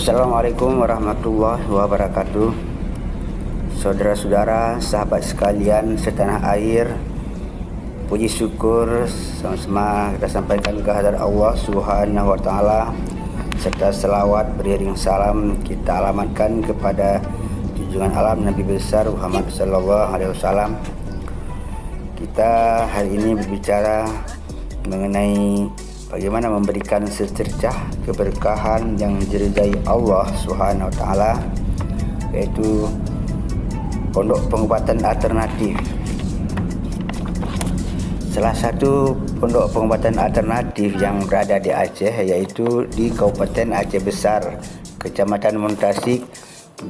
Assalamualaikum warahmatullahi wabarakatuh. Saudara-saudara, sahabat sekalian setanah air, puji syukur sama-sama kita sampaikan kehadirat Allah Subhanahu wa taala, serta selawat beriring salam kita alamatkan kepada junjungan alam Nabi besar Muhammad sallallahu alaihi wasallam. Kita hari ini berbicara mengenai bagaimana memberikan secercah keberkahan yang diridai Allah Subhanahu wa taala, yaitu pondok pengobatan alternatif. Salah satu pondok pengobatan alternatif yang berada di Aceh yaitu di Kabupaten Aceh Besar, Kecamatan Muntasik,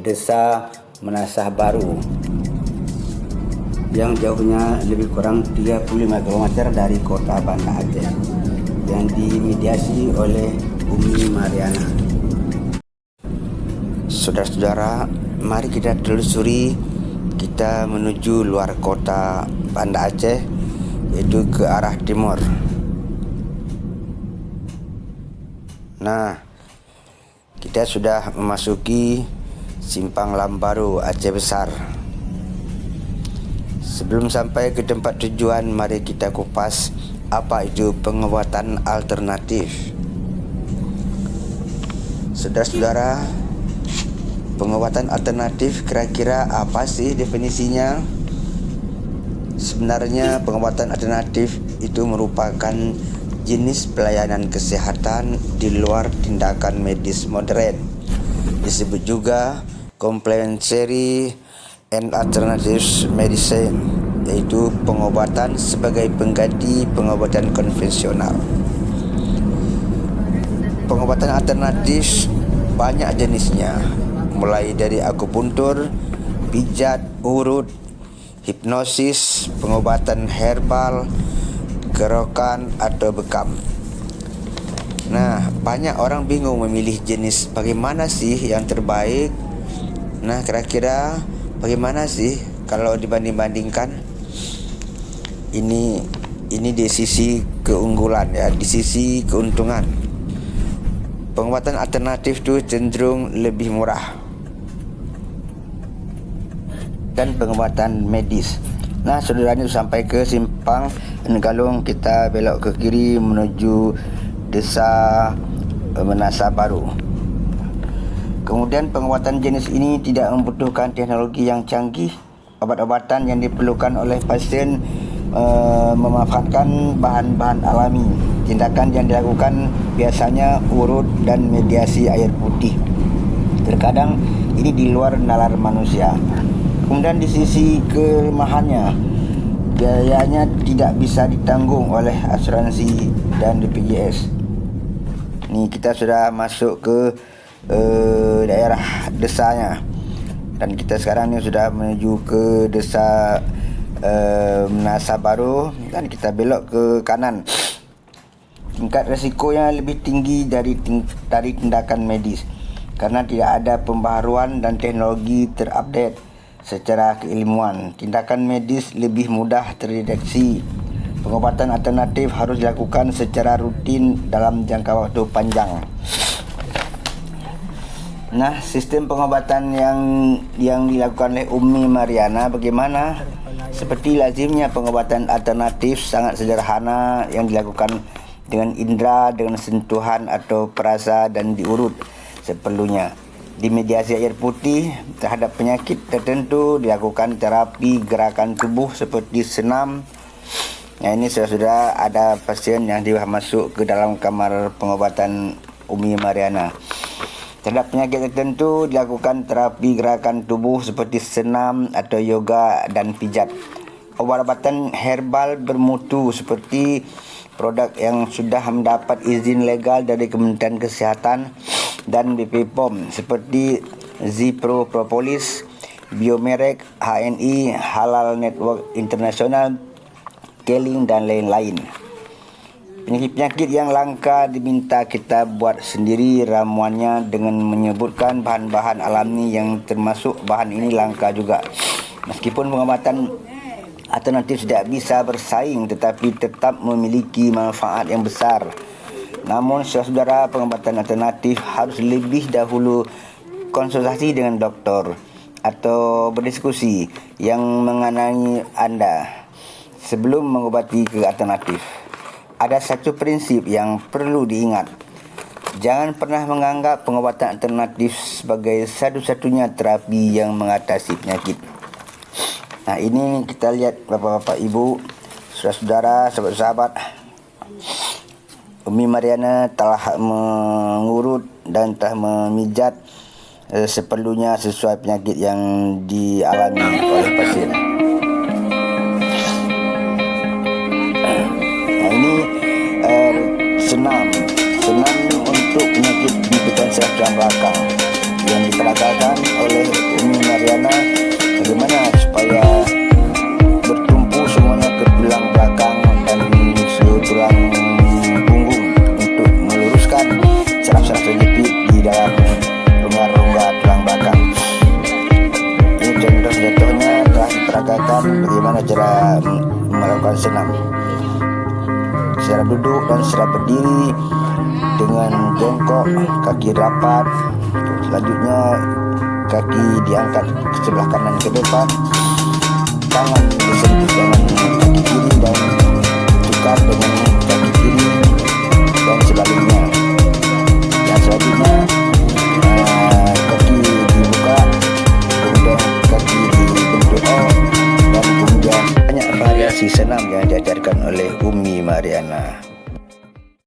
Desa Menasah Baru, yang jauhnya lebih kurang 35 km dari kota Banda Aceh, yang dimediasi oleh Umi Mariana. Saudara-saudara, mari kita telusuri, kita menuju luar kota Banda Aceh, yaitu ke arah timur. Nah, kita sudah memasuki Simpang Lambaru, Aceh Besar. Sebelum sampai ke tempat tujuan, mari kita kupas apa itu pengobatan alternatif. Saudara-saudara, pengobatan alternatif kira-kira apa sih definisinya? Sebenarnya pengobatan alternatif itu merupakan jenis pelayanan kesehatan di luar tindakan medis modern. Disebut juga complementary and alternative medicine, yaitu pengobatan sebagai pengganti pengobatan konvensional. Pengobatan alternatif banyak jenisnya, mulai dari akupuntur, pijat, urut, hipnosis, pengobatan herbal, kerokan atau bekam. Nah, banyak orang bingung memilih jenis bagaimana sih yang terbaik. Nah, kira-kira bagaimana sih kalau dibanding-bandingkan? Ini di sisi keunggulan ya, di sisi keuntungan. Pengobatan alternatif itu cenderung lebih murah dan pengobatan medis. Nah, saudaranya sampai ke Simpang Galung, kita belok ke kiri menuju Desa Menasah Baru. Kemudian pengobatan jenis ini tidak membutuhkan teknologi yang canggih. Obat-obatan yang diperlukan oleh pasien memanfaatkan bahan-bahan alami. Tindakan yang dilakukan biasanya urut dan mediasi air putih. Terkadang ini di luar nalar manusia. Kemudian di sisi kelemahannya, biayanya tidak bisa ditanggung oleh asuransi dan BPJS. Ini kita sudah masuk ke daerah desanya, dan kita sekarang ni sudah menuju ke Desa Menasah Baru, dan kita belok ke kanan. Tingkat resikonya lebih tinggi dari tindakan medis karena tidak ada pembaharuan dan teknologi terupdate secara keilmuan. Tindakan medis lebih mudah terdeteksi. Pengobatan alternatif harus dilakukan secara rutin dalam jangka waktu panjang. Nah, sistem pengobatan yang dilakukan oleh Umi Mariana bagaimana? Seperti lazimnya pengobatan alternatif sangat sederhana yang dilakukan dengan indera, dengan sentuhan atau perasa dan diurut seperlunya. Dimediasi air putih terhadap penyakit tertentu, dilakukan terapi gerakan tubuh seperti senam. Nah, ini sudah ada pasien yang masuk ke dalam kamar pengobatan Umi Mariana. Terhadap penyakit tertentu dilakukan terapi gerakan tubuh seperti senam atau yoga dan pijat. Obat-obatan herbal bermutu seperti produk yang sudah mendapat izin legal dari Kementerian Kesehatan dan BPOM seperti Zipro Propolis, Biomerek, HNI, Halal Network Internasional, Keling dan lain-lain. Penyakit-penyakit yang langka diminta kita buat sendiri ramuannya dengan menyebutkan bahan-bahan alami yang termasuk bahan ini langka juga. Meskipun pengobatan alternatif tidak bisa bersaing, tetapi tetap memiliki manfaat yang besar. Namun saudara, pengobatan alternatif harus lebih dahulu konsultasi dengan dokter atau berdiskusi yang mengenai Anda sebelum mengobati ke alternatif. Ada satu prinsip yang perlu diingat. Jangan pernah menganggap pengobatan alternatif sebagai satu-satunya terapi yang mengatasi penyakit. Nah, ini kita lihat bapak-bapak, ibu, saudara-saudara, sahabat-sahabat. Umi Mariana telah mengurut dan telah memijat seperlunya sesuai penyakit yang dialami oleh pasien. Nah, ini senam untuk penyakit gigitan saraf tulang belakang yang diperagakan oleh Umi Mariana. Bagaimana supaya bertumpu semuanya ke tulang belakang dan seluruh tulang punggung untuk meluruskan saraf-saraf terjepit di dalam rongga-rongga tulang belakang. Ini contoh-contohnya telah diperagakan bagaimana cara melakukan senam. Secara duduk dan secara berdiri dengan jongkok, kaki rapat. Selanjutnya kaki diangkat ke sebelah kanan ke depan, tangan disentuh dengan kaki kiri dan tukar dengan kaki kiri dan sebaliknya. Dan selanjutnya kaki dibuka, kemudian kaki dibentuk O, dan kemudian banyak variasi senam yang diajarkan oleh Umi Mariana.